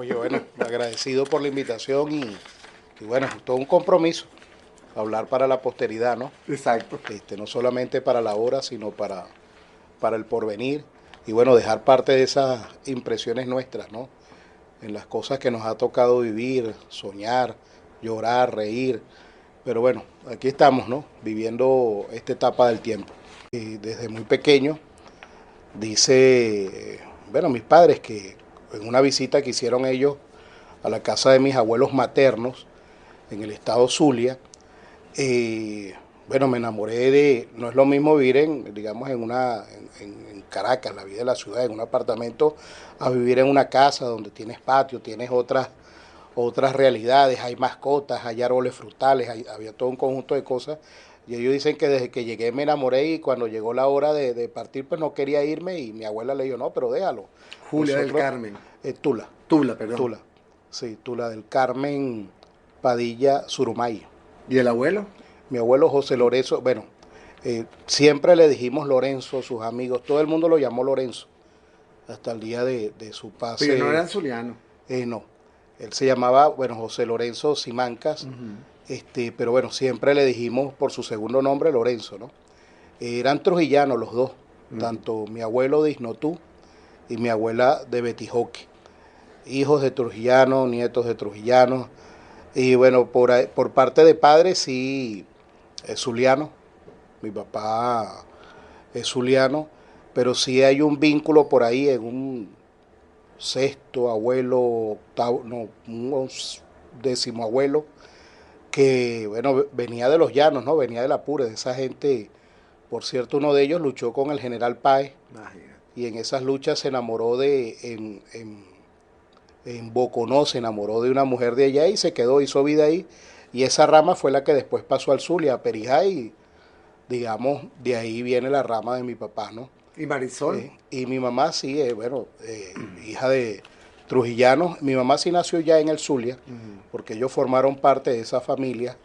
Oye, bueno, agradecido por la invitación y bueno, todo un compromiso, hablar para la posteridad, ¿no? Exacto. No solamente para la hora, sino para el porvenir y bueno, dejar parte de esas impresiones nuestras, ¿no? En las cosas que nos ha tocado vivir, soñar, llorar, reír, pero bueno, aquí estamos, ¿no? Viviendo esta etapa del tiempo. Y desde muy pequeño, dice, bueno, mis padres que en una visita que hicieron ellos a la casa de mis abuelos maternos en el estado Zulia, bueno, me enamoré de, no es lo mismo vivir en, digamos, en Caracas, la vida de la ciudad, en un apartamento, a vivir en una casa donde tienes patio, tienes otras realidades, hay mascotas, hay árboles frutales, había todo un conjunto de cosas. Y ellos dicen que desde que llegué me enamoré y cuando llegó la hora de partir pues no quería irme y mi abuela le dijo, no, pero déjalo. Julia del Nosotros, Carmen. Tula, Tula, perdón. Tula, sí, Tula del Carmen Padilla Surumay. ¿Y el abuelo? Mi abuelo José Lorenzo, bueno, siempre le dijimos Lorenzo, sus amigos, todo el mundo lo llamó Lorenzo, hasta el día de su Pero no pase. eran zulianos. No, él se llamaba, bueno, José Lorenzo Simancas, pero bueno, siempre le dijimos por su segundo nombre Lorenzo, ¿no? Eran trujillanos los dos, tanto mi abuelo de Isnotú y mi abuela de Betijoque, hijos de trujillanos, nietos de trujillanos, y bueno, por parte de padre sí, es zuliano, mi papá es zuliano, pero sí hay un vínculo por ahí en un sexto abuelo, octavo, no, un décimo abuelo, que bueno, venía de los llanos, ¿no? Venía del Apure, de esa gente. Por cierto, uno de ellos luchó con el general Páez Imagínate. y en esas luchas se enamoró en Boconó, se enamoró de una mujer de allá y se quedó, hizo vida ahí. Y esa rama fue la que después pasó al Zulia, a Perijá, y digamos, de ahí viene la rama de mi papá, ¿no? ¿Y Marisol? Y mi mamá sí, bueno, hija de trujillanos. Mi mamá sí nació ya en el Zulia, porque ellos formaron parte de esa familia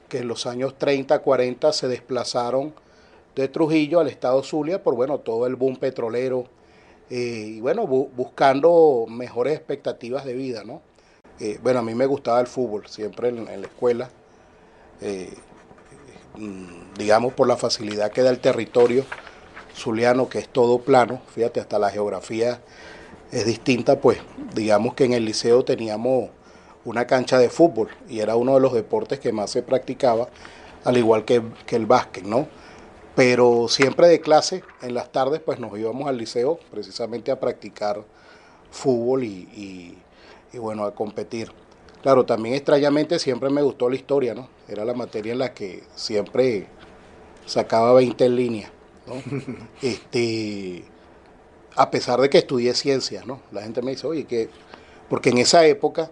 que en los años 30, 40 se desplazaron de Trujillo al estado Zulia por, bueno, todo el boom petrolero y, bueno, buscando mejores expectativas de vida, ¿no? Bueno, a mí me gustaba el fútbol, siempre en la escuela, eh, digamos, por la facilidad que da el territorio zuliano, que es todo plano, fíjate, hasta la geografía es distinta, pues digamos que en el liceo teníamos una cancha de fútbol y era uno de los deportes que más se practicaba, al igual que el básquet, ¿no? Pero siempre de clase, en las tardes, pues nos íbamos al liceo precisamente a practicar fútbol y bueno, a competir. Claro, también extrañamente siempre me gustó la historia, ¿no? Era la materia en la que siempre sacaba 20 en línea, ¿no? Este, a pesar de que estudié ciencias, ¿no? La gente me dice, oye, que... Porque en esa época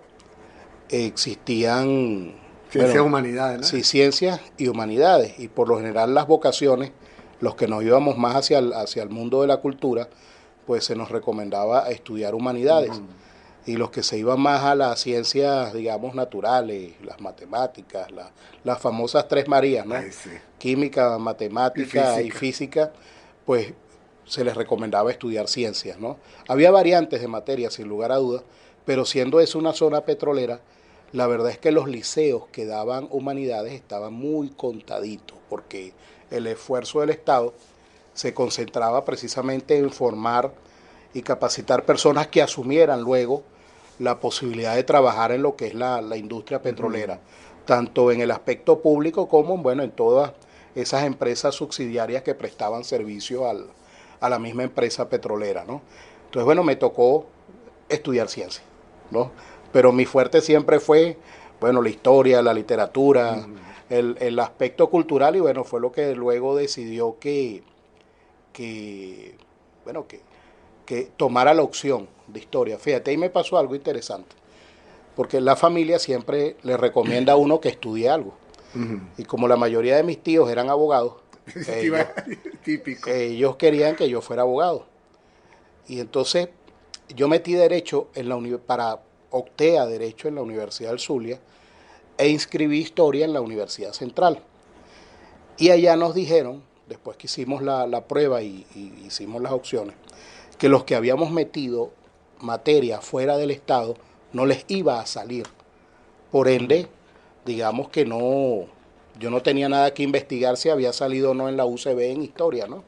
existían, Ciencias bueno, humanidades, ¿no? sí, ciencias y humanidades, y por lo general las vocaciones, los que nos íbamos más hacia el mundo de la cultura, pues se nos recomendaba estudiar humanidades. Y los que se iban más a las ciencias, digamos, naturales, las matemáticas, las famosas tres Marías, ¿no? Ay, sí. Química, Y matemática y física. física, pues se les recomendaba estudiar ciencias, ¿no? Había variantes de materias, sin lugar a dudas, pero siendo eso una zona petrolera, la verdad es que los liceos que daban humanidades estaban muy contaditos, porque el esfuerzo del Estado se concentraba precisamente en formar y capacitar personas que asumieran luego la posibilidad de trabajar en lo que es la industria petrolera, tanto en el aspecto público como bueno, en todas esas empresas subsidiarias que prestaban servicio a la misma empresa petrolera, ¿no? Entonces, bueno, me tocó estudiar ciencia, ¿no? Pero mi fuerte siempre fue, bueno, la historia, la literatura, el aspecto cultural y bueno, fue lo que luego decidió que bueno, que tomara la opción de historia. Fíjate, ahí me pasó algo interesante, porque la familia siempre le recomienda a uno que estudie algo. Y como la mayoría de mis tíos eran abogados, ellos, Típico. ellos querían que yo fuera abogado. Y entonces yo metí derecho en para opté a derecho en la Universidad del Zulia e inscribí historia en la Universidad Central. Y allá nos dijeron, después que hicimos la prueba y hicimos las opciones, que los que habíamos metido materia fuera del Estado no les iba a salir. Por ende, digamos que no, yo no tenía nada que investigar si había salido o no en la UCB en historia, ¿no?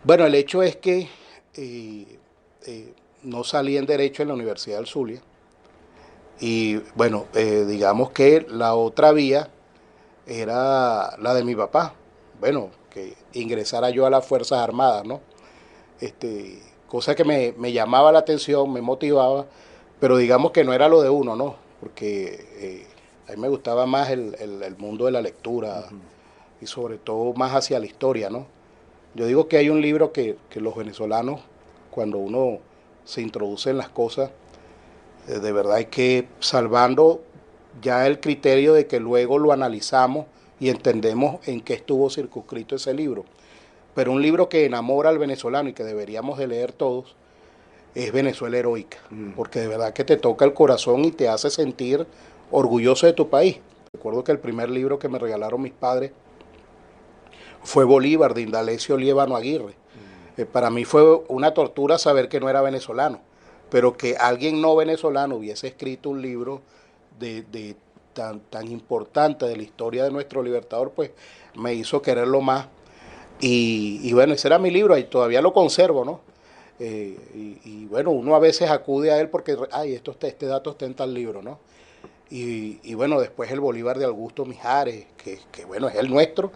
Bueno, el hecho es que no salí en Derecho en la Universidad del Zulia. Y bueno, digamos que la otra vía era la de mi papá. Bueno, que ingresara yo a las Fuerzas Armadas, ¿no? Cosa que me llamaba la atención, me motivaba, pero digamos que no era lo de uno, ¿no? Porque a mí me gustaba más el mundo de la lectura y sobre todo más hacia la historia, ¿no? Yo digo que hay un libro que los venezolanos, cuando uno se introduce en las cosas, de verdad hay que, salvando ya el criterio de que luego lo analizamos y entendemos en qué estuvo circunscrito ese libro. Pero un libro que enamora al venezolano y que deberíamos de leer todos es Venezuela Heroica, porque de verdad que te toca el corazón y te hace sentir orgulloso de tu país. Recuerdo que el primer libro que me regalaron mis padres fue Bolívar, de Indalecio Liévano Aguirre. Para mí fue una tortura saber que no era venezolano, pero que alguien no venezolano hubiese escrito un libro de tan importante de la historia de nuestro libertador, pues me hizo quererlo más. Y bueno, ese era mi libro y todavía lo conservo, ¿no? Y bueno, uno a veces acude a él porque, ay, este dato está en tal libro, ¿no? Y bueno, después el Bolívar de Augusto Mijares, que bueno, es el nuestro,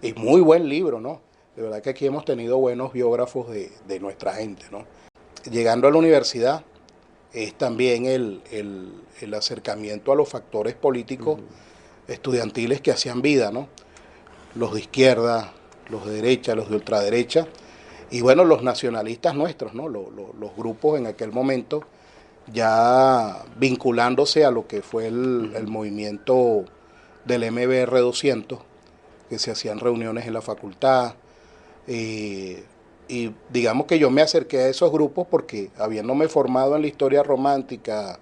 y muy buen libro, ¿no? De verdad que aquí hemos tenido buenos biógrafos de nuestra gente, ¿no? Llegando a la universidad es también el acercamiento a los factores políticos estudiantiles que hacían vida, ¿no? Los de izquierda, los de derecha, los de ultraderecha, y bueno, los nacionalistas nuestros, ¿no? Los grupos en aquel momento ya vinculándose a lo que fue el movimiento del MBR 200, que se hacían reuniones en la facultad, y digamos que yo me acerqué a esos grupos porque habiéndome formado en la historia romántica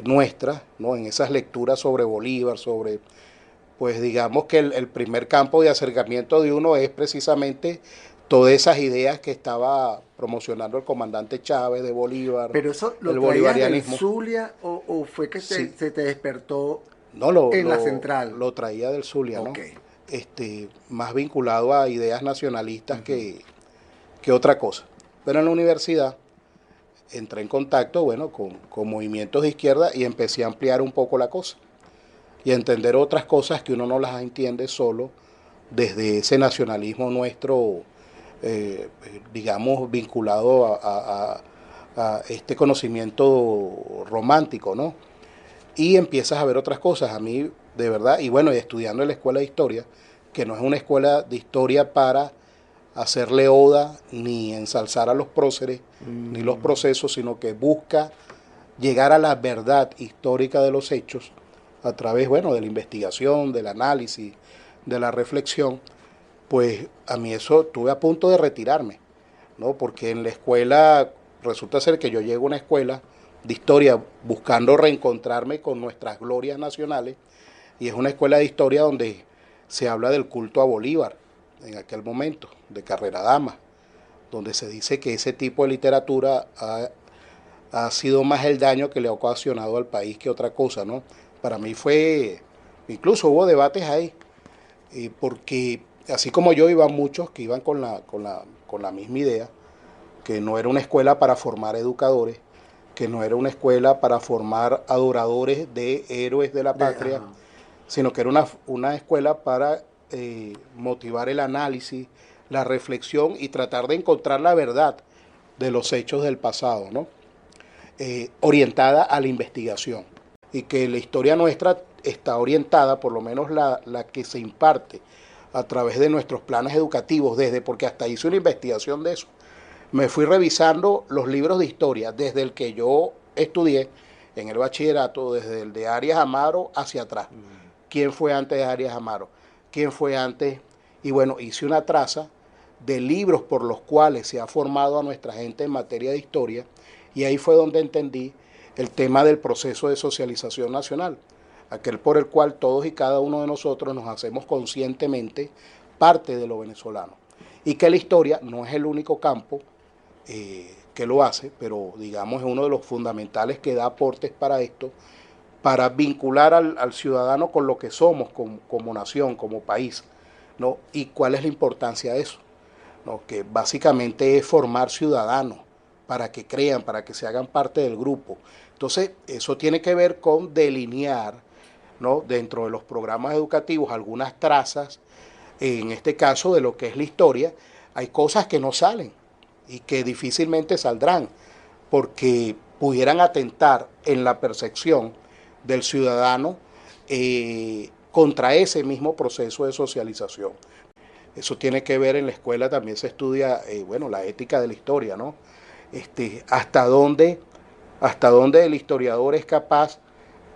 nuestra, ¿no? En esas lecturas sobre Bolívar, pues digamos que el primer campo de acercamiento de uno es precisamente todas esas ideas que estaba promocionando el comandante Chávez de Bolívar, ¿Pero eso lo el traías del bolivarianismo. Zulia o fue que Sí. se te despertó No, en la central? lo traía del Zulia, ¿no? Okay. Más vinculado a ideas nacionalistas que otra cosa. Pero en la universidad entré en contacto, bueno, con movimientos de izquierda y empecé a ampliar un poco la cosa y a entender otras cosas que uno no las entiende solo desde ese nacionalismo nuestro, digamos, vinculado a este conocimiento romántico, ¿no? Y empiezas a ver otras cosas. A mí, de verdad, y bueno, y estudiando en la escuela de historia, que no es una escuela de historia para hacerle oda ni ensalzar a los próceres ni los procesos, sino que busca llegar a la verdad histórica de los hechos a través, bueno, de la investigación, del análisis, de la reflexión. Pues a mí eso estuve a punto de retirarme, ¿no? Porque en la escuela resulta ser que yo llego a una escuela de historia buscando reencontrarme con nuestras glorias nacionales, y es una escuela de historia donde se habla del culto a Bolívar en aquel momento, de Carrera Dama, donde se dice que ese tipo de literatura ha sido más el daño que le ha ocasionado al país que otra cosa, ¿no? Para mí fue, incluso hubo debates ahí, porque así como yo iban muchos que iban con la misma idea, que no era una escuela para formar educadores, que no era una escuela para formar adoradores de héroes de la patria, sino que era una escuela para motivar el análisis, la reflexión y tratar de encontrar la verdad de los hechos del pasado, ¿no? Orientada a la investigación. Y que la historia nuestra está orientada, por lo menos la que se imparte a través de nuestros planes educativos, porque hasta hice una investigación de eso. Me fui revisando los libros de historia, desde el que yo estudié en el bachillerato, desde el de Arias Amaro hacia atrás. ¿Quién fue antes de Arias Amaro? ¿Quién fue antes? Y bueno, hice una traza de libros por los cuales se ha formado a nuestra gente en materia de historia, y ahí fue donde entendí el tema del proceso de socialización nacional, aquel por el cual todos y cada uno de nosotros nos hacemos conscientemente parte de lo venezolano, y que la historia no es el único campo que qué lo hace, pero digamos es uno de los fundamentales que da aportes para esto, para vincular al ciudadano con lo que somos como nación, como país, ¿no? Y cuál es la importancia de eso, ¿no? Que básicamente es formar ciudadanos para que crean, para que se hagan parte del grupo. Entonces, eso tiene que ver con delinear, ¿no? Dentro de los programas educativos algunas trazas, en este caso de lo que es la historia. Hay cosas que no salen y que difícilmente saldrán porque pudieran atentar en la percepción del ciudadano contra ese mismo proceso de socialización. Eso tiene que ver en la escuela, también se estudia, bueno, la ética de la historia, ¿no? Hasta dónde el historiador es capaz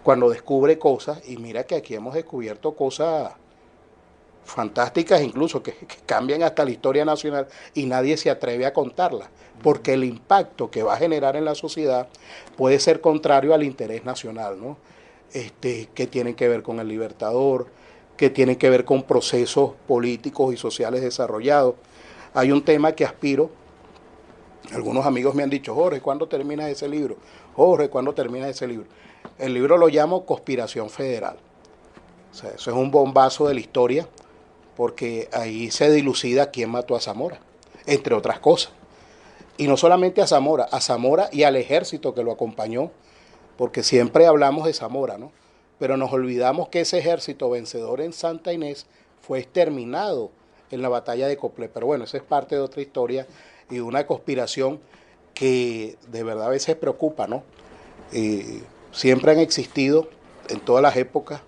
cuando descubre cosas, y mira que aquí hemos descubierto cosas fantásticas incluso que cambian hasta la historia nacional y nadie se atreve a contarlas, porque el impacto que va a generar en la sociedad puede ser contrario al interés nacional, ¿no? Que tienen que ver con el Libertador, que tienen que ver con procesos políticos y sociales desarrollados. Hay un tema que aspiro, algunos amigos me han dicho, Jorge, ¿cuándo termina ese libro? Jorge, ¿cuándo termina ese libro? El libro lo llamo Conspiración Federal. O sea, eso es un bombazo de la historia, porque ahí se dilucida quién mató a Zamora, entre otras cosas. Y no solamente a Zamora y al ejército que lo acompañó, porque siempre hablamos de Zamora, ¿no? Pero nos olvidamos que ese ejército vencedor en Santa Inés fue exterminado en la batalla de Coplé. Pero bueno, esa es parte de otra historia y una conspiración que de verdad a veces preocupa, ¿no? Siempre han existido en todas las épocas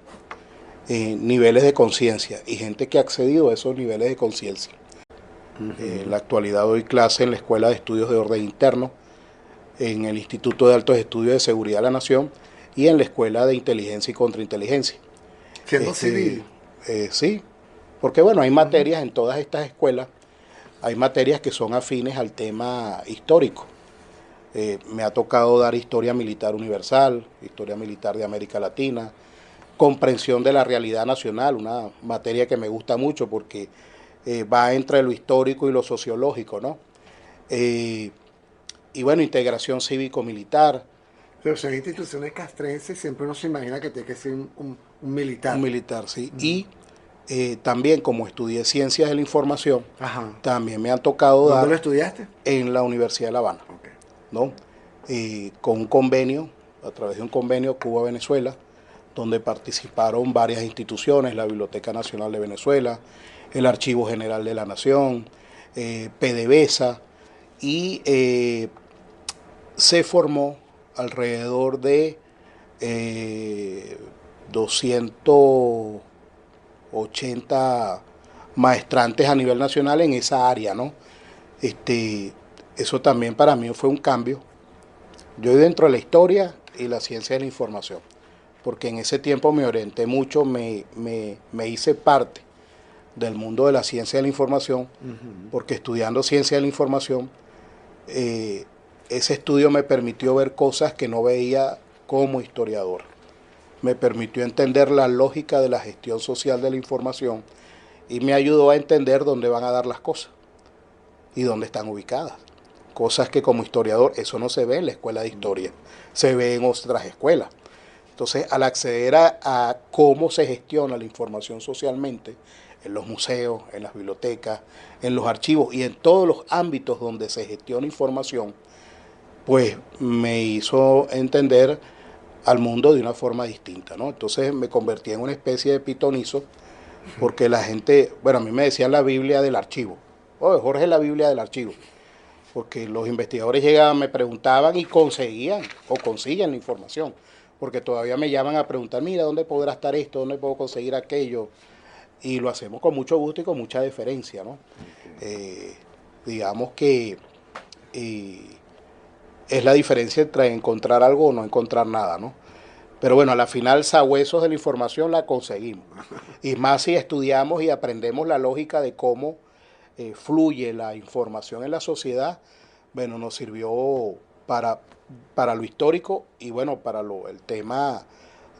niveles de conciencia y gente que ha accedido a esos niveles de conciencia. En la actualidad doy clase en la Escuela de Estudios de Orden Interno, en el Instituto de Altos Estudios de Seguridad de la Nación y en la Escuela de Inteligencia y Contrainteligencia. Siendo civil. Sí, porque bueno, hay materias en todas estas escuelas, hay materias que son afines al tema histórico. Me ha tocado dar historia militar universal, historia militar de América Latina, comprensión de la realidad nacional, una materia que me gusta mucho porque va entre lo histórico y lo sociológico, ¿no? Y bueno, integración cívico-militar. Pero son instituciones castrenses, siempre uno se imagina que tiene que ser un militar. Un militar, sí. Y también como estudié Ciencias de la Información, Ajá. también me han tocado dar... ¿Dónde lo estudiaste? En la Universidad de La Habana, Okay. ¿no? Con un convenio, a través de un convenio Cuba-Venezuela, donde participaron varias instituciones, la Biblioteca Nacional de Venezuela, el Archivo General de la Nación, PDVSA, y se formó alrededor de 280 maestrantes a nivel nacional en esa área, ¿no? Eso también para mí fue un cambio. Yo dentro de la historia y la ciencia de la información, porque en ese tiempo me orienté mucho, me hice parte del mundo de la ciencia de la información, porque estudiando ciencia de la información, ese estudio me permitió ver cosas que no veía como historiador. Me permitió entender la lógica de la gestión social de la información y me ayudó a entender dónde van a dar las cosas y dónde están ubicadas. Cosas que como historiador, eso no se ve en la escuela de historia, se ve en otras escuelas. Entonces, al acceder a cómo se gestiona la información socialmente, en los museos, en las bibliotecas, en los archivos y en todos los ámbitos donde se gestiona información, pues me hizo entender al mundo de una forma distinta, ¿no? Entonces me convertí en una especie de pitonizo, porque la gente, bueno, a mí me decían la Biblia del archivo. Oye, Jorge es la Biblia del archivo. Porque los investigadores llegaban, me preguntaban y conseguían o consiguen la información. Porque todavía me llaman a preguntar, mira, ¿dónde podrá estar esto? ¿Dónde puedo conseguir aquello? Y lo hacemos con mucho gusto y con mucha deferencia, ¿no? Digamos que es la diferencia entre encontrar algo o no encontrar nada, ¿no? Pero bueno, a la final, sabuesos de la información la conseguimos. Y más si estudiamos y aprendemos la lógica de cómo fluye la información en la sociedad, bueno, nos sirvió para lo histórico y bueno, para el tema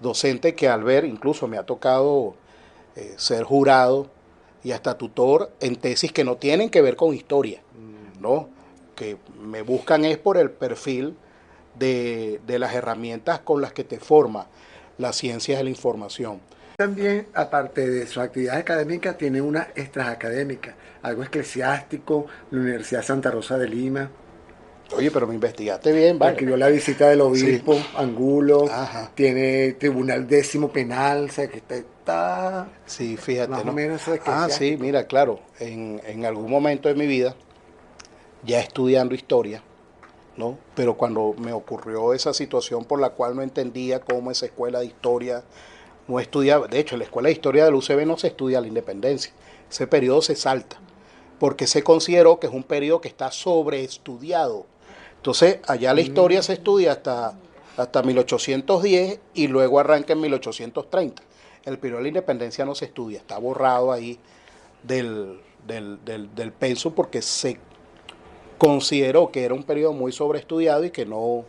docente, que al ver, incluso me ha tocado ser jurado y hasta tutor en tesis que no tienen que ver con historia, ¿no? que me buscan es por el perfil de las herramientas con las que te forma las ciencias de la información. También, aparte de sus actividades académicas, tiene una extraacadémica, algo eclesiástico, la Universidad Santa Rosa de Lima. Oye, pero me investigaste bien, vale. Escribió la visita del Sí. obispo Angulo, Ajá. tiene tribunal décimo penal, o sea que está Sí, fíjate, más o ¿no? menos eso Ah, sí, eclesiástico. mira, claro, en algún momento de mi vida, ya estudiando historia, ¿no? Pero cuando me ocurrió esa situación por la cual no entendía cómo esa escuela de historia no estudiaba, de hecho, en la escuela de historia del UCB no se estudia la independencia, ese periodo se salta, porque se consideró que es un periodo que está sobreestudiado. Entonces, allá la historia se estudia hasta 1810 y luego arranca en 1830. El periodo de la independencia no se estudia, está borrado ahí del pensum porque se consideró que era un periodo muy sobreestudiado y que no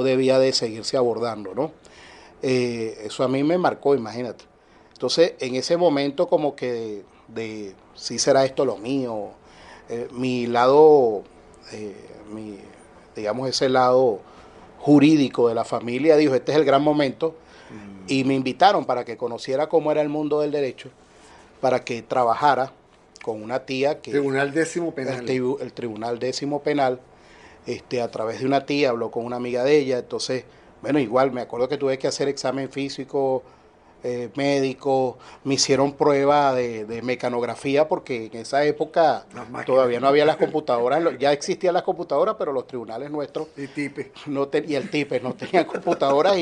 debía de seguirse abordando, ¿no? Eso a mí me marcó, imagínate. Entonces, en ese momento como que si será esto lo mío, mi lado, eh, mi, digamos ese lado jurídico de la familia dijo, este es el gran momento, y me invitaron para que conociera cómo era el mundo del derecho, para que trabajara con una tía que Tribunal décimo penal. el Tribunal Décimo Penal, a través de una tía, habló con una amiga de ella, entonces, bueno, igual me acuerdo que tuve que hacer examen físico, médico, me hicieron prueba de mecanografía porque en esa época Las máquinas. todavía no había las computadoras, ya existían las computadoras, pero los tribunales nuestros Y tipe. y el TIPES no tenían computadoras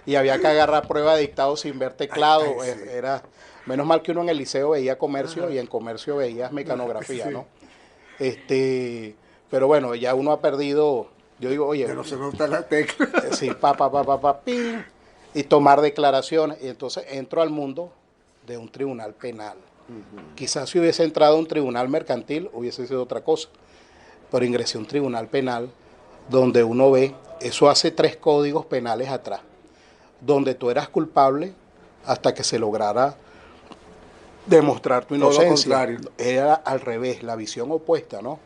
y había que agarrar prueba de dictado sin ver teclado, Ay, sí. era, menos mal que uno en el liceo veía comercio Ajá. y en comercio veías mecanografía, Sí. ¿no? Este, pero bueno, ya uno ha perdido, yo digo, oye, Ya no se nota la tecla. sí, ping, y tomar declaraciones. Y entonces entro al mundo de un tribunal penal. Quizás si hubiese entrado a un tribunal mercantil hubiese sido otra cosa, pero ingresé a un tribunal penal donde uno ve, eso hace 3 códigos penales atrás, donde tú eras culpable hasta que se lograra demostrar tu Todo lo inocencia. contrario. Era al revés, la visión opuesta, ¿no?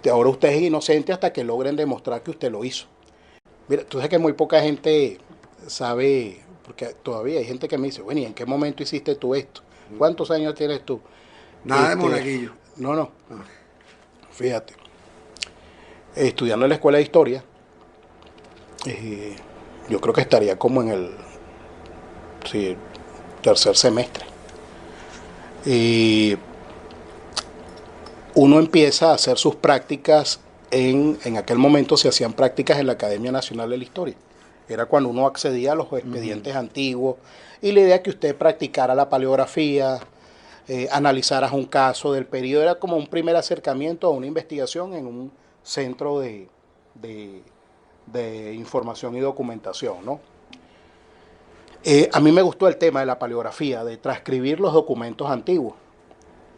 Ahora usted es inocente hasta que logren demostrar que usted lo hizo. Mira, tú sabes que muy poca gente sabe, porque todavía hay gente que me dice, bueno, ¿y en qué momento hiciste tú esto? ¿Cuántos años tienes tú? Nada de monaguillo. No, fíjate, estudiando en la escuela de historia, eh, yo creo que estaría como en el sí, tercer semestre. Y uno empieza a hacer sus prácticas, en aquel momento se hacían prácticas en la Academia Nacional de la Historia. Era cuando uno accedía a los expedientes antiguos y la idea es que usted practicara la paleografía, analizaras un caso del periodo, era como un primer acercamiento a una investigación en un centro de, de información y documentación, ¿no? A mí me gustó el tema de la paleografía, de transcribir los documentos antiguos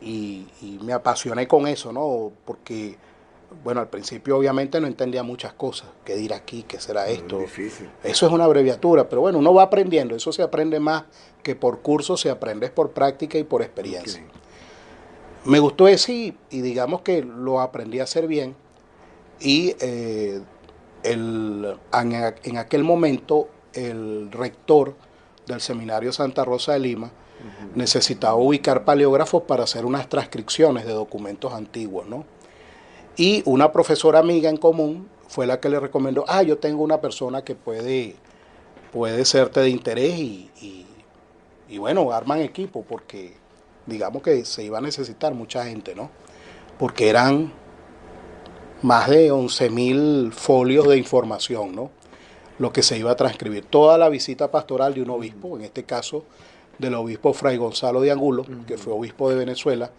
y me apasioné con eso, ¿no? Porque, bueno, al principio obviamente no entendía muchas cosas. ¿Qué dirá aquí? ¿Qué será esto? Es difícil. Eso es una abreviatura, pero bueno, uno va aprendiendo. Eso se aprende más que por cursos, se aprende por práctica y por experiencia. Okay. Me gustó ese y digamos que lo aprendí a hacer bien. Y en aquel momento el rector del Seminario Santa Rosa de Lima necesitaba ubicar paleógrafos para hacer unas transcripciones de documentos antiguos, ¿no? Y una profesora amiga en común fue la que le recomendó, yo tengo una persona que puede serte de interés y bueno, arman equipo porque digamos que se iba a necesitar mucha gente, ¿no? Porque eran más de 11.000 folios de información, ¿no? Lo que se iba a transcribir. Toda la visita pastoral de un obispo, en este caso del obispo Fray Gonzalo de Angulo, que fue obispo de Venezuela,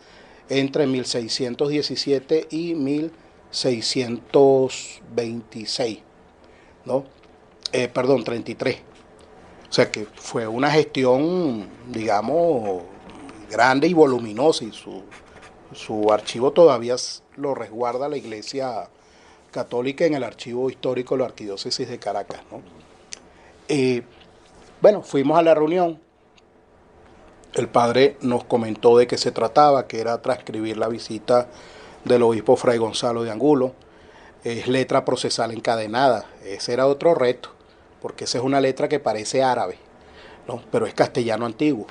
entre 1617 y 1626, ¿no? Perdón, 33. O sea que fue una gestión, digamos, grande y voluminosa y su archivo todavía lo resguarda la Iglesia Católica en el archivo histórico de la Arquidiócesis de Caracas, ¿no? Bueno, fuimos a la reunión, el padre nos comentó de qué se trataba, que era transcribir la visita del obispo Fray Gonzalo de Angulo, es letra procesal encadenada. Ese era otro reto, porque esa es una letra que parece árabe, ¿no? Pero es castellano antiguo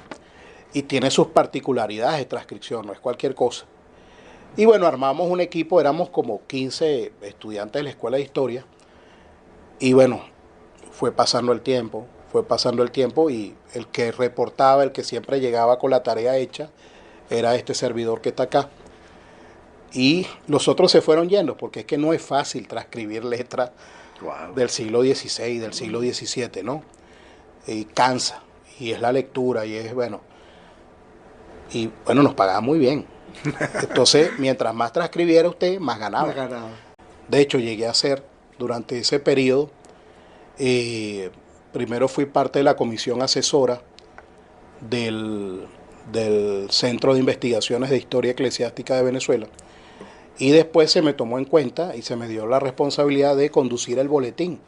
y tiene sus particularidades de transcripción, no es cualquier cosa. Y bueno, armamos un equipo, éramos como 15 estudiantes de la escuela de historia, y bueno, fue pasando el tiempo y el que reportaba, el que siempre llegaba con la tarea hecha, era este servidor que está acá. Y los otros se fueron yendo, porque es que no es fácil transcribir letras del siglo XVI, del siglo XVII, ¿no? Y cansa, y es la lectura, y es, bueno, y bueno, nos pagaba muy bien. Entonces, mientras más transcribiera usted, más ganaba. De hecho, llegué a ser, durante ese periodo, primero fui parte de la comisión asesora del Centro de Investigaciones de Historia Eclesiástica de Venezuela, y después se me tomó en cuenta y se me dio la responsabilidad de conducir el boletín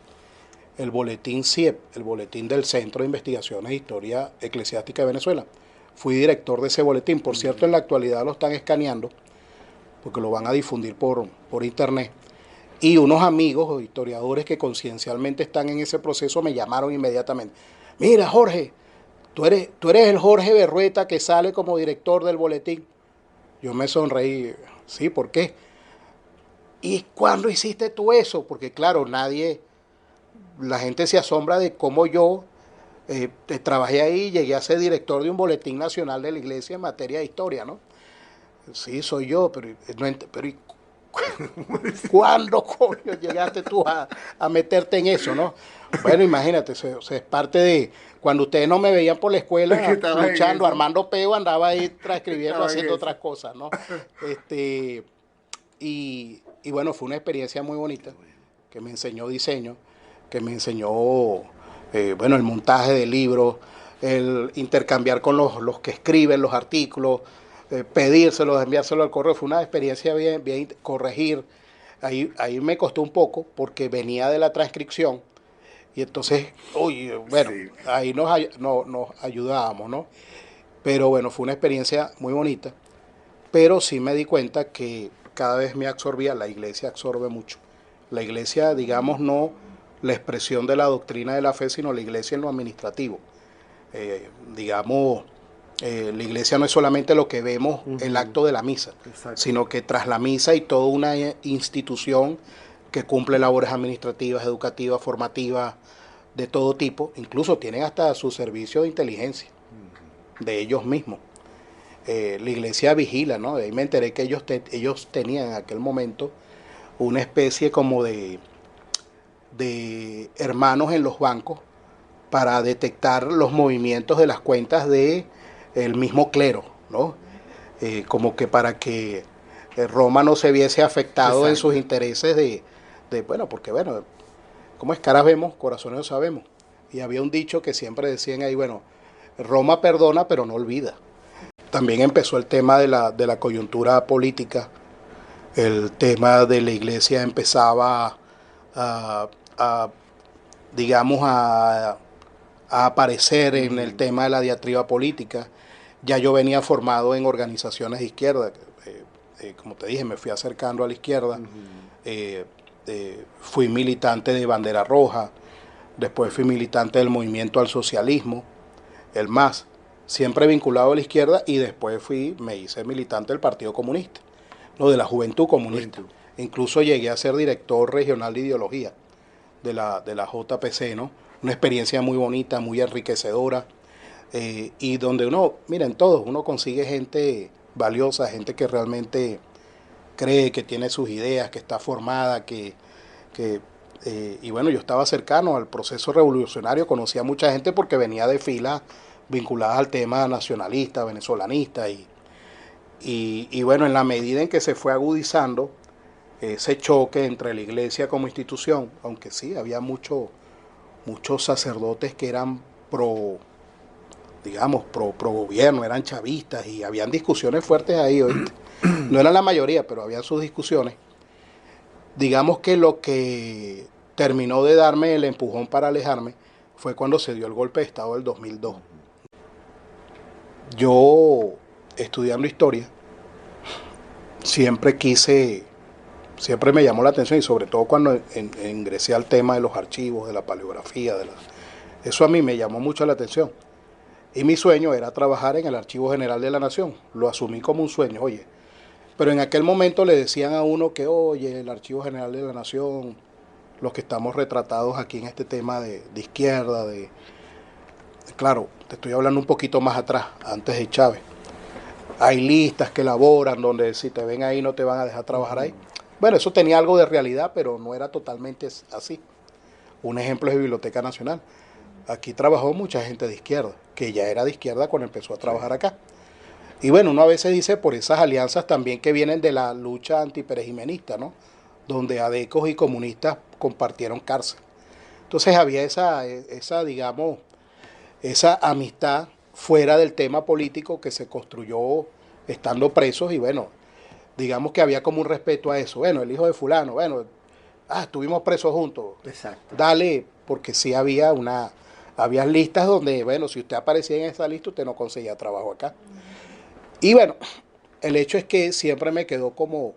CIEP, el boletín del Centro de Investigaciones de Historia Eclesiástica de Venezuela. Fui director de ese boletín. Por cierto, en la actualidad lo están escaneando, porque lo van a difundir por internet. Y unos amigos o historiadores que conciencialmente están en ese proceso me llamaron inmediatamente. Mira, Jorge, tú eres el Jorge Berrueta que sale como director del boletín. Yo me sonreí. Sí, ¿por qué? ¿Y cuándo hiciste tú eso? Porque claro, la gente se asombra de cómo yo trabajé ahí, llegué a ser director de un boletín nacional de la iglesia en materia de historia, ¿no? Sí, soy yo, pero ¿cuándo, coño, llegaste tú a meterte en eso, no? Bueno, imagínate, es parte de... Cuando ustedes no me veían por la escuela luchando, armando peo, andaba ahí transcribiendo, haciendo otras cosas, ¿no? Y bueno, fue una experiencia muy bonita, que me enseñó diseño, que me enseñó, bueno, el montaje de libros, el intercambiar con los que escriben los artículos, pedírselos, enviárselos al correo. Fue una experiencia bien corregir. Ahí me costó un poco porque venía de la transcripción y entonces, uy, bueno, sí, ahí nos ayudábamos, ¿no? Pero bueno, fue una experiencia muy bonita, pero sí me di cuenta que cada vez me absorbía, la iglesia absorbe mucho. La iglesia, digamos, no la expresión de la doctrina de la fe, sino la iglesia en lo administrativo. Digamos, la iglesia no es solamente lo que vemos, el acto de la misa, sino que tras la misa hay toda una institución que cumple labores administrativas, educativas, formativas, de todo tipo. Incluso tienen hasta su servicio de inteligencia, de ellos mismos. La iglesia vigila, ¿no? De ahí me enteré que ellos tenían en aquel momento una especie como de hermanos en los bancos para detectar los movimientos de las cuentas de el mismo clero, ¿no? Como que para que Roma no se viese afectado en sus intereses bueno, porque bueno, como es caras vemos, corazones no sabemos. Y había un dicho que siempre decían ahí, bueno, Roma perdona pero no olvida. También empezó el tema de la coyuntura política, el tema de la iglesia empezaba digamos, a aparecer en el tema de la diatriba política. Ya yo venía formado en organizaciones de izquierda, como te dije, me fui acercando a la izquierda, fui militante de Bandera Roja, después fui militante del Movimiento al Socialismo, el MAS, siempre vinculado a la izquierda, y después me hice militante del Partido Comunista, no, de la Juventud Comunista. Incluso llegué a ser director regional de ideología de la JPC, ¿no? Una experiencia muy bonita, muy enriquecedora, y donde miren todos, uno consigue gente valiosa, gente que realmente cree, que tiene sus ideas, que está formada, y bueno, yo estaba cercano al proceso revolucionario, conocía a mucha gente porque venía de filas vinculadas al tema nacionalista, venezolanista, y bueno, en la medida en que se fue agudizando ese choque entre la iglesia como institución, aunque sí, había muchos sacerdotes que eran pro gobierno, eran chavistas, y habían discusiones fuertes ahí, ¿oíste? No eran la mayoría, pero había sus discusiones. Digamos que lo que terminó de darme el empujón para alejarme fue cuando se dio el golpe de Estado del 2002. Yo, estudiando historia, siempre quise siempre me llamó la atención y sobre todo cuando ingresé al tema de los archivos, de la paleografía, eso a mí me llamó mucho la atención. Y mi sueño era trabajar en el Archivo General de la Nación. Lo asumí como un sueño, oye. Pero en aquel momento le decían a uno que, oye, el Archivo General de la Nación, los que estamos retratados aquí en este tema de izquierda, claro, te estoy hablando un poquito más atrás, antes de Chávez. Hay listas que elaboran donde si te ven ahí no te van a dejar trabajar ahí. Bueno, eso tenía algo de realidad, pero no era totalmente así. Un ejemplo es Biblioteca Nacional. Aquí trabajó mucha gente de izquierda, que ya era de izquierda cuando empezó a trabajar acá. Y bueno, uno a veces dice por esas alianzas también que vienen de la lucha antiperejimenista, ¿no? Donde adecos y comunistas compartieron cárcel. Entonces había digamos, esa amistad fuera del tema político que se construyó estando presos y bueno, digamos que había como un respeto a eso. Bueno, el hijo de fulano, bueno, estuvimos presos juntos. Exacto. Dale, porque sí había listas donde, bueno, si usted aparecía en esa lista, usted no conseguía trabajo acá. Y bueno, el hecho es que siempre me quedó como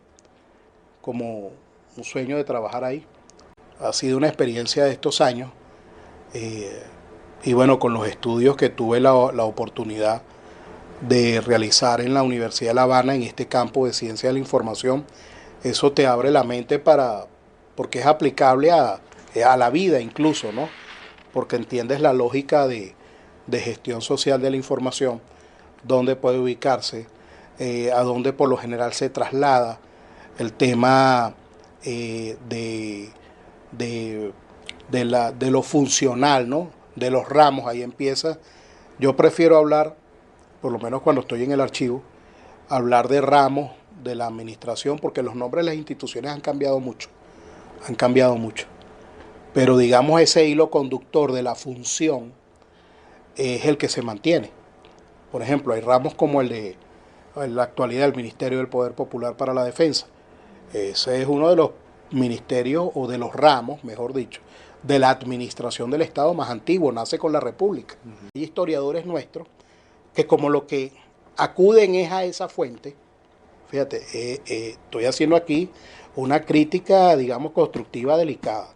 un sueño de trabajar ahí. Ha sido una experiencia de estos años. Y bueno, con los estudios que tuve la oportunidad de realizar en la Universidad de La Habana, en este campo de ciencia de la información, eso te abre la mente porque es aplicable a la vida incluso, ¿no? Porque entiendes la lógica de gestión social de la información, dónde puede ubicarse, a dónde por lo general se traslada el tema de lo funcional, ¿no? De los ramos, ahí empieza. Yo prefiero hablar, por lo menos cuando estoy en el archivo, hablar de ramos de la administración, porque los nombres de las instituciones han cambiado mucho, pero digamos ese hilo conductor de la función es el que se mantiene. Por ejemplo, hay ramos como en la actualidad, el Ministerio del Poder Popular para la Defensa. Ese es uno de los ministerios, o de los ramos, mejor dicho, de la administración del Estado más antiguo, nace con la República. Hay historiadores nuestros que como lo que acuden es a esa fuente, fíjate, estoy haciendo aquí una crítica, digamos, constructiva delicada,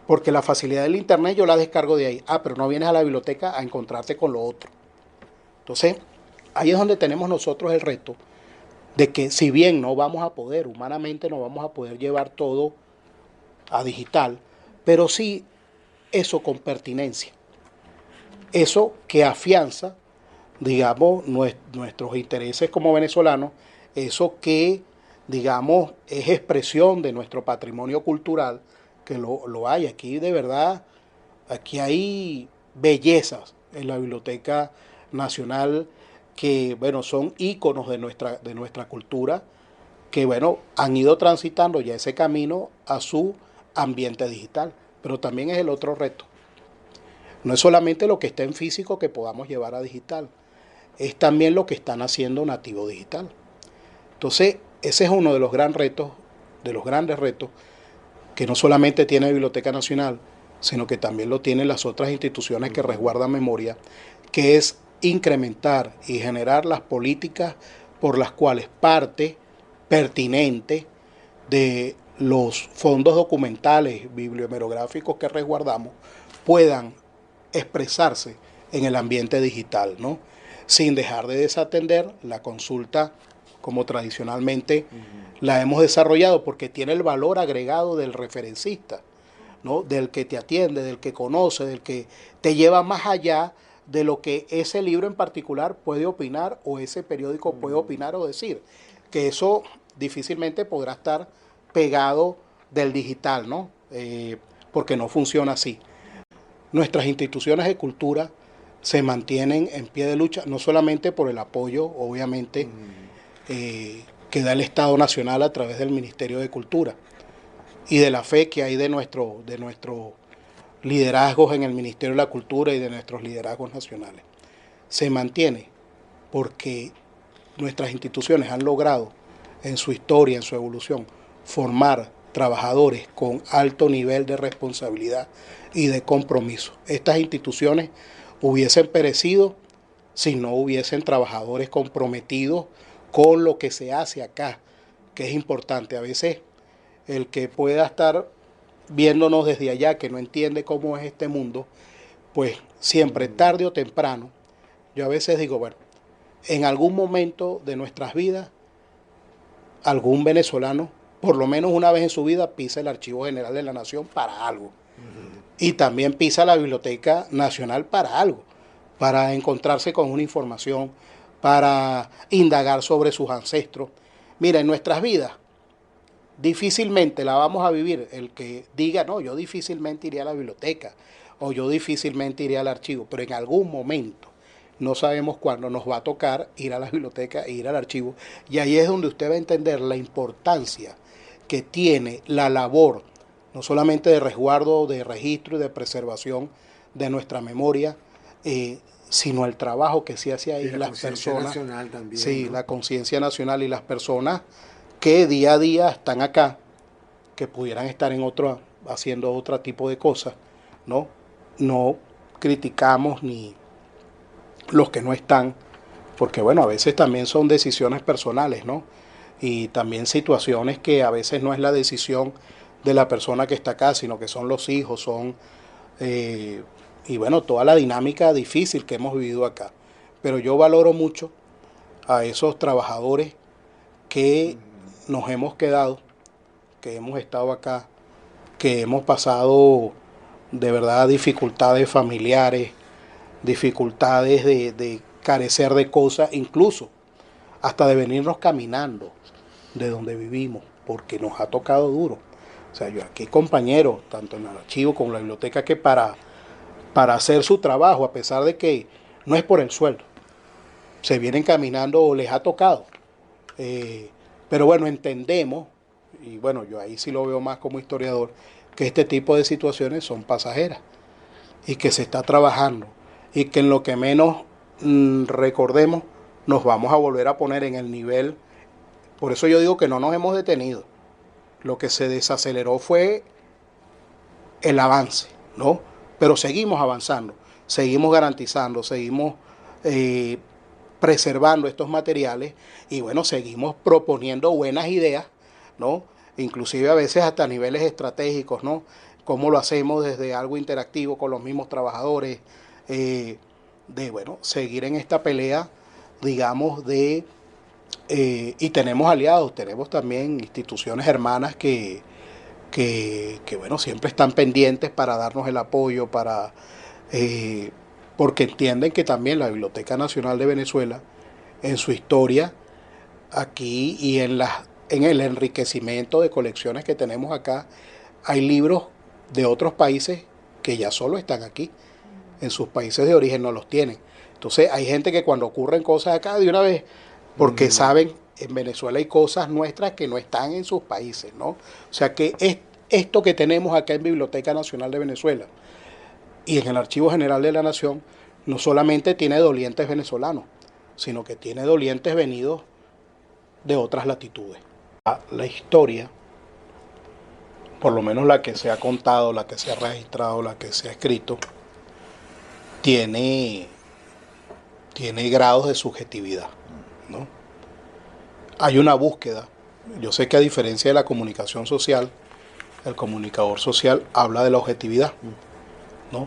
porque la facilidad del Internet yo la descargo de ahí, pero no vienes a la biblioteca a encontrarte con lo otro. Entonces, ahí es donde tenemos nosotros el reto de que si bien no vamos a poder, humanamente no vamos a poder llevar todo a digital, pero sí eso con pertinencia, eso que afianza, digamos, nuestros intereses como venezolanos, eso que, digamos, es expresión de nuestro patrimonio cultural, que lo hay aquí de verdad, aquí hay bellezas en la Biblioteca Nacional que, bueno, son íconos de nuestra cultura, que, bueno, han ido transitando ya ese camino a su ambiente digital. Pero también es el otro reto. No es solamente lo que está en físico que podamos llevar a digital, es también lo que están haciendo nativo digital. Entonces, ese es uno de los grandes retos, que no solamente tiene la Biblioteca Nacional, sino que también lo tienen las otras instituciones que resguardan memoria, que es incrementar y generar las políticas por las cuales parte pertinente de los fondos documentales bibliomerográficos que resguardamos puedan expresarse en el ambiente digital, ¿no? Sin dejar de desatender la consulta como tradicionalmente la hemos desarrollado, porque tiene el valor agregado del referencista, ¿no? Del que te atiende, del que conoce, del que te lleva más allá de lo que ese libro en particular puede opinar o ese periódico puede opinar o decir, que eso difícilmente podrá estar pegado del digital, ¿no? Porque no funciona así. Nuestras instituciones de cultura se mantienen en pie de lucha, no solamente por el apoyo, obviamente, que da el Estado Nacional a través del Ministerio de Cultura y de la fe que hay de nuestros liderazgos en el Ministerio de la Cultura y de nuestros liderazgos nacionales. Se mantiene porque nuestras instituciones han logrado en su historia, en su evolución, formar trabajadores con alto nivel de responsabilidad y de compromiso. Estas instituciones hubiesen perecido si no hubiesen trabajadores comprometidos con lo que se hace acá, que es importante. A veces el que pueda estar viéndonos desde allá, que no entiende cómo es este mundo, pues siempre, tarde o temprano, yo a veces digo, bueno, en algún momento de nuestras vidas, algún venezolano, por lo menos una vez en su vida, pisa el Archivo General de la Nación para algo. Y también pisa la Biblioteca Nacional para algo, para encontrarse con una información, para indagar sobre sus ancestros. Mira, en nuestras vidas, difícilmente la vamos a vivir el que diga, no, yo difícilmente iré a la biblioteca o yo difícilmente iré al archivo, pero en algún momento, no sabemos cuándo, nos va a tocar ir a la biblioteca e ir al archivo. Y ahí es donde usted va a entender la importancia que tiene la labor, no solamente de resguardo, de registro y de preservación de nuestra memoria, sino el trabajo que se hace ahí, y la las personas. nacional también, Sí, ¿no? la conciencia nacional y las personas que día a día están acá, que pudieran estar en otro, haciendo otro tipo de cosas, ¿no? No criticamos ni los que no están, porque bueno, a veces también son decisiones personales, ¿no? Y también situaciones que a veces no es la decisión de la persona que está acá, sino que son los hijos, son, y bueno, toda la dinámica difícil que hemos vivido acá. Pero yo valoro mucho a esos trabajadores que nos hemos quedado, que hemos estado acá, que hemos pasado de verdad dificultades familiares, dificultades de carecer de cosas, incluso hasta de venirnos caminando de donde vivimos, porque nos ha tocado duro. O sea, yo aquí compañeros, tanto en el archivo como en la biblioteca, que para hacer su trabajo, a pesar de que no es por el sueldo, se vienen caminando o les ha tocado. Pero bueno, entendemos, y bueno, yo ahí sí lo veo más como historiador, que este tipo de situaciones son pasajeras y que se está trabajando y que en lo que menos recordemos nos vamos a volver a poner en el nivel. Por eso yo digo que no nos hemos detenido. Lo que se desaceleró fue el avance, ¿no? Pero seguimos avanzando, seguimos garantizando, seguimos eh, preservando estos materiales y bueno, seguimos proponiendo buenas ideas, ¿no? Inclusive a veces hasta niveles estratégicos, ¿no? Cómo lo hacemos desde algo interactivo con los mismos trabajadores, de bueno, seguir en esta pelea, digamos, y tenemos aliados, tenemos también instituciones hermanas que bueno, siempre están pendientes para darnos el apoyo, porque entienden que también la Biblioteca Nacional de Venezuela, en su historia, aquí y en el enriquecimiento de colecciones que tenemos acá, hay libros de otros países que ya solo están aquí, en sus países de origen no los tienen. Entonces hay gente que cuando ocurren cosas acá de una vez, porque saben, en Venezuela hay cosas nuestras que no están en sus países, ¿no? O sea que esto que tenemos acá en Biblioteca Nacional de Venezuela y en el Archivo General de la Nación, no solamente tiene dolientes venezolanos, sino que tiene dolientes venidos de otras latitudes. La historia, por lo menos la que se ha contado, la que se ha registrado, la que se ha escrito, tiene grados de subjetividad, ¿no? Hay una búsqueda. Yo sé que a diferencia de la comunicación social, el comunicador social habla de la objetividad, ¿no?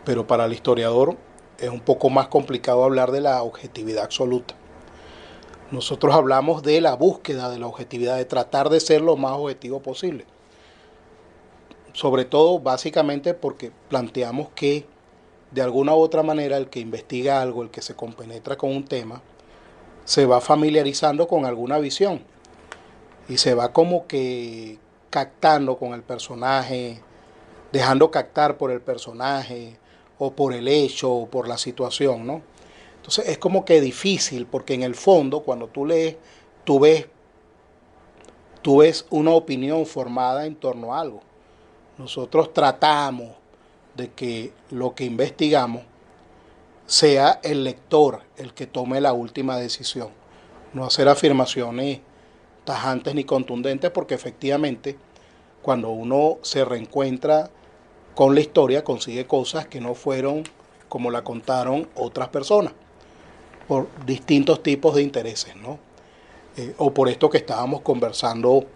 Pero para el historiador es un poco más complicado hablar de la objetividad absoluta. Nosotros hablamos de la búsqueda de la objetividad, de tratar de ser lo más objetivo posible. Sobre todo, básicamente, porque planteamos que de alguna u otra manera el que investiga algo, el que se compenetra con un tema, se va familiarizando con alguna visión y se va como que captando con el personaje, dejando captar por el personaje o por el hecho o por la situación, ¿no? Entonces es como que difícil porque en el fondo cuando tú lees, tú ves, tú ves una opinión formada en torno a algo. Nosotros tratamos de que lo que investigamos sea el lector el que tome la última decisión. No hacer afirmaciones tajantes ni contundentes porque efectivamente cuando uno se reencuentra con la historia consigue cosas que no fueron como la contaron otras personas por distintos tipos de intereses, ¿no? O por esto que estábamos conversando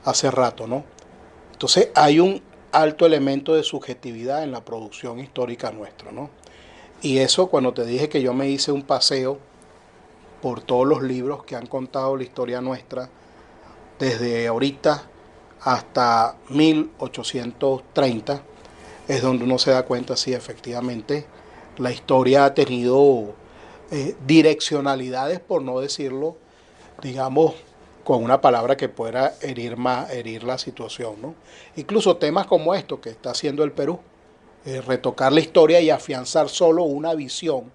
hace rato, ¿no? Entonces hay un alto elemento de subjetividad en la producción histórica nuestra, ¿no? Y eso cuando te dije que yo me hice un paseo por todos los libros que han contado la historia nuestra, desde ahorita hasta 1830, es donde uno se da cuenta si efectivamente la historia ha tenido direccionalidades, por no decirlo, digamos, con una palabra que pueda herir la situación, ¿no? Incluso temas como esto que está haciendo el Perú, retocar la historia y afianzar solo una visión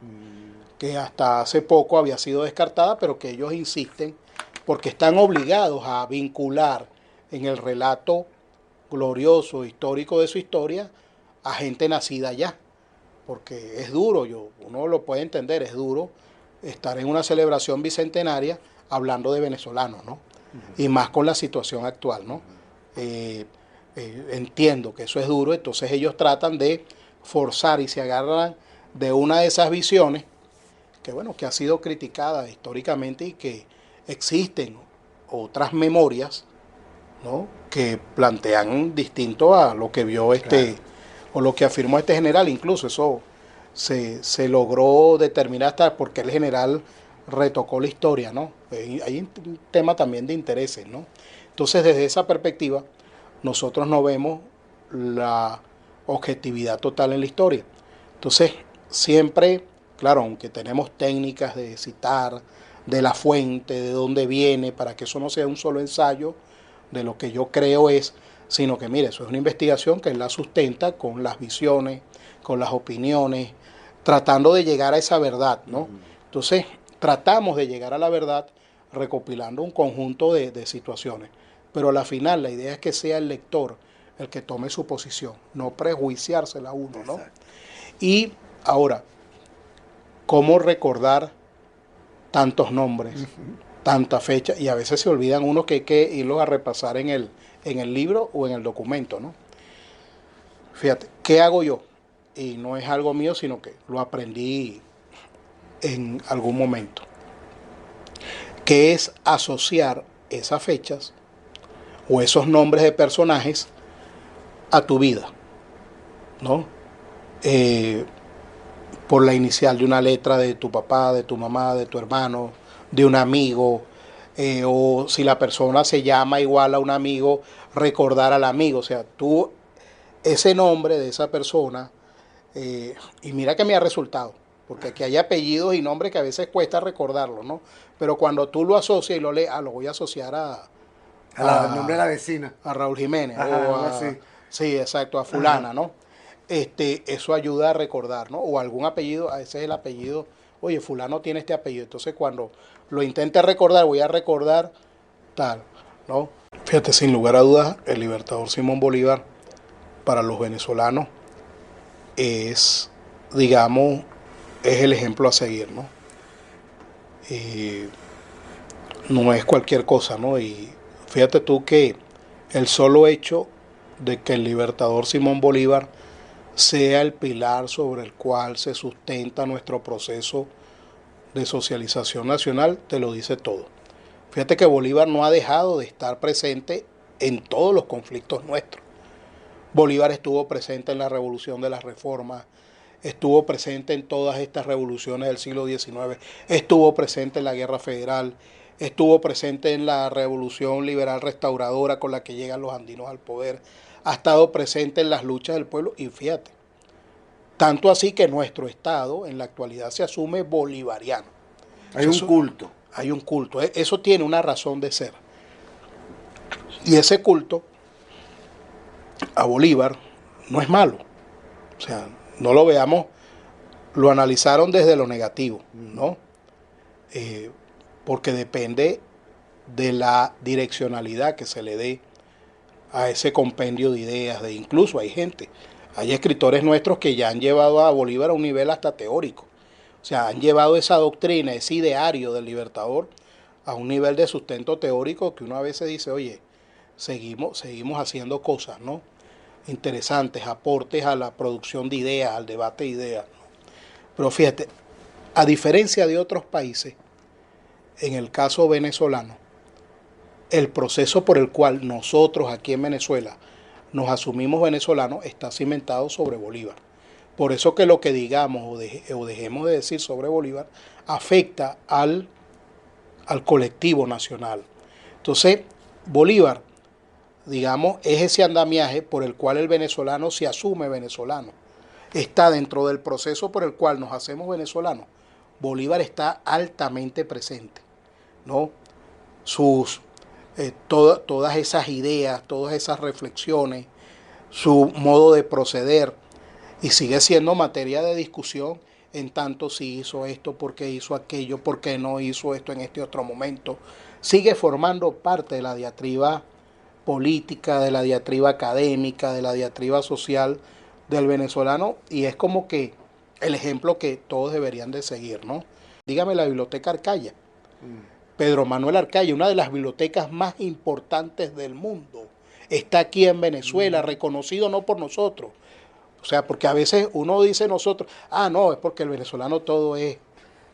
que hasta hace poco había sido descartada, pero que ellos insisten porque están obligados a vincular en el relato glorioso, histórico de su historia, a gente nacida allá. Porque es duro, uno lo puede entender, es duro estar en una celebración bicentenaria hablando de venezolanos, ¿no? Y más con la situación actual, ¿no? Entiendo que eso es duro, entonces ellos tratan de forzar y se agarran de una de esas visiones que, bueno, que ha sido criticada históricamente y que existen otras memorias, ¿no? Que plantean distinto a lo que vio claro, o lo que afirmó este general. Incluso eso se logró determinar hasta porque el general retocó la historia, ¿no? Hay un tema también de intereses, ¿no? Entonces, desde esa perspectiva, nosotros no vemos la objetividad total en la historia. Entonces, siempre, claro, aunque tenemos técnicas de citar, de la fuente, de dónde viene, para que eso no sea un solo ensayo de lo que yo creo es, sino que, mire, eso es una investigación que él la sustenta con las visiones, con las opiniones, tratando de llegar a esa verdad, ¿no? Entonces, tratamos de llegar a la verdad recopilando un conjunto de situaciones, pero a la final la idea es que sea el lector el que tome su posición, no prejuiciársela a uno, ¿no? Y ahora, ¿cómo recordar tantos nombres, tantas fechas? Y a veces se olvidan uno que hay que irlos a repasar en el libro o en el documento, ¿no? Fíjate, ¿qué hago yo? Y no es algo mío, sino que lo aprendí en algún momento, que es asociar esas fechas o esos nombres de personajes a tu vida, ¿no? Por la inicial de una letra de tu papá, de tu mamá, de tu hermano, de un amigo, o si la persona se llama igual a un amigo, recordar al amigo. O sea, tú, ese nombre de esa persona, y mira que me ha resultado, porque aquí hay apellidos y nombres que a veces cuesta recordarlos, ¿no? Pero cuando tú lo asocias y lo lees, lo voy a asociar al nombre de la vecina. A Raúl Jiménez. Ajá, O algo así. Sí, exacto, a fulana, Ajá. ¿no? Eso ayuda a recordar, ¿no? O algún apellido, a veces el apellido, oye, fulano tiene este apellido. Entonces cuando lo intente recordar, voy a recordar tal, ¿no? Fíjate, sin lugar a dudas, el libertador Simón Bolívar para los venezolanos es, digamos, es el ejemplo a seguir, ¿no? No es cualquier cosa, ¿no? Y fíjate tú que el solo hecho de que el libertador Simón Bolívar sea el pilar sobre el cual se sustenta nuestro proceso de socialización nacional, te lo dice todo. Fíjate que Bolívar no ha dejado de estar presente en todos los conflictos nuestros. Bolívar estuvo presente en la Revolución de las Reformas, estuvo presente en todas estas revoluciones del siglo XIX, estuvo presente en la Guerra Federal, estuvo presente en la Revolución Liberal Restauradora con la que llegan los andinos al poder, ha estado presente en las luchas del pueblo y fíjate, tanto así que nuestro Estado en la actualidad se asume bolivariano. Hay un culto. Hay un culto, eso tiene una razón de ser. Y ese culto a Bolívar no es malo, o sea, no lo veamos, lo analizaron desde lo negativo, ¿no? Porque depende de la direccionalidad que se le dé a ese compendio de ideas, incluso hay escritores nuestros que ya han llevado a Bolívar a un nivel hasta teórico, o sea, han llevado esa doctrina, ese ideario del libertador a un nivel de sustento teórico que uno a veces dice, oye, seguimos haciendo cosas, ¿no? Interesantes, aportes a la producción de ideas, al debate de ideas, ¿no? Pero fíjate, a diferencia de otros países, en el caso venezolano, el proceso por el cual nosotros aquí en Venezuela nos asumimos venezolanos está cimentado sobre Bolívar. Por eso que lo que digamos o dejemos de decir sobre Bolívar afecta al colectivo nacional. Entonces, Bolívar, digamos, es ese andamiaje por el cual el venezolano se asume venezolano. Está dentro del proceso por el cual nos hacemos venezolanos. Bolívar está altamente presente, ¿no? Todas esas ideas, todas esas reflexiones, su modo de proceder, y sigue siendo materia de discusión en tanto si hizo esto, por qué hizo aquello, por qué no hizo esto en este otro momento. Sigue formando parte de la diatriba política, de la diatriba académica, de la diatriba social del venezolano, y es como que el ejemplo que todos deberían de seguir, ¿no? Dígame la Biblioteca Arcaya. Pedro Manuel Arcaya, una de las bibliotecas más importantes del mundo, está aquí en Venezuela, reconocido no por nosotros. O sea, porque a veces uno dice nosotros, no, es porque el venezolano todo es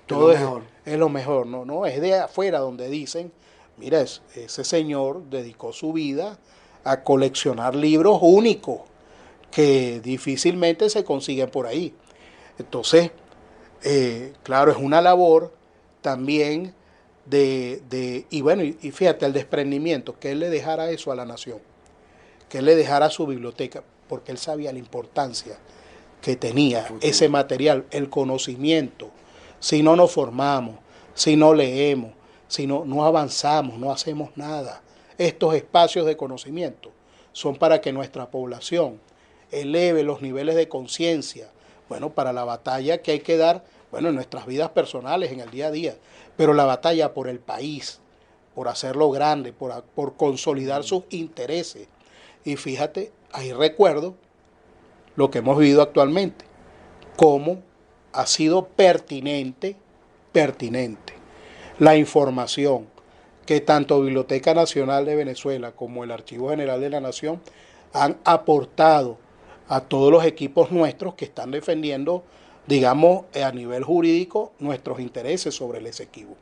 lo mejor. No, no, es de afuera donde dicen, mira, ese señor dedicó su vida a coleccionar libros únicos que difícilmente se consiguen por ahí. Entonces, claro, es una labor también y bueno, y fíjate, el desprendimiento, que él le dejara eso a la nación, que él le dejara su biblioteca, porque él sabía la importancia que tenía ese material, el conocimiento. Si no nos formamos, si no leemos, si no avanzamos, no hacemos nada. Estos espacios de conocimiento son para que nuestra población eleve los niveles de conciencia, bueno, para la batalla que hay que dar, bueno, en nuestras vidas personales, en el día a día, pero la batalla por el país, por hacerlo grande, por consolidar sus intereses. Y fíjate, ahí recuerdo lo que hemos vivido actualmente, cómo ha sido pertinente la información que tanto Biblioteca Nacional de Venezuela como el Archivo General de la Nación han aportado a todos los equipos nuestros que están defendiendo, digamos, a nivel jurídico, nuestros intereses sobre el Esequibo.